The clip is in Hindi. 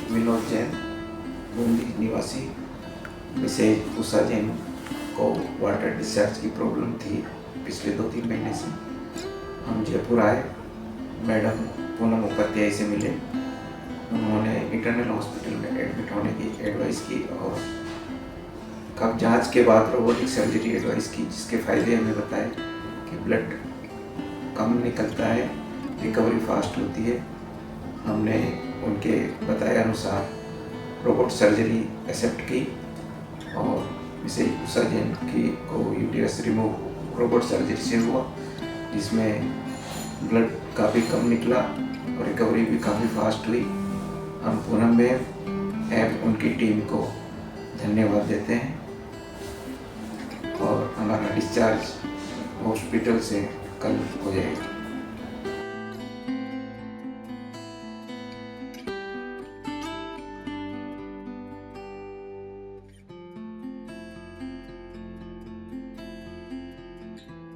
विनोद जैन, बूंदी निवासी। मिसेज उषा जैन को वाटर डिस्चार्ज की प्रॉब्लम थी पिछले 2-3 महीने से। हम जयपुर आए, मैडम पूनम उपाध्याय से मिले। उन्होंने इंटरनल हॉस्पिटल में एडमिट होने की एडवाइस की और कब जांच के बाद रोबोटिक सर्जरी एडवाइस की, जिसके फ़ायदे हमें बताए कि ब्लड कम निकलता है, रिकवरी फास्ट होती है। हमने उनके बताए अनुसार रोबोट सर्जरी एक्सेप्ट की और मिसेज उषा जैन की को यूटेरस रिमूव रोबोट सर्जरी से हुआ, जिसमें ब्लड काफ़ी कम निकला और रिकवरी भी काफ़ी फास्ट हुई। हम पूनम में एवं उनकी टीम को धन्यवाद देते हैं और हमारा डिस्चार्ज हॉस्पिटल से कल हो जाएगा।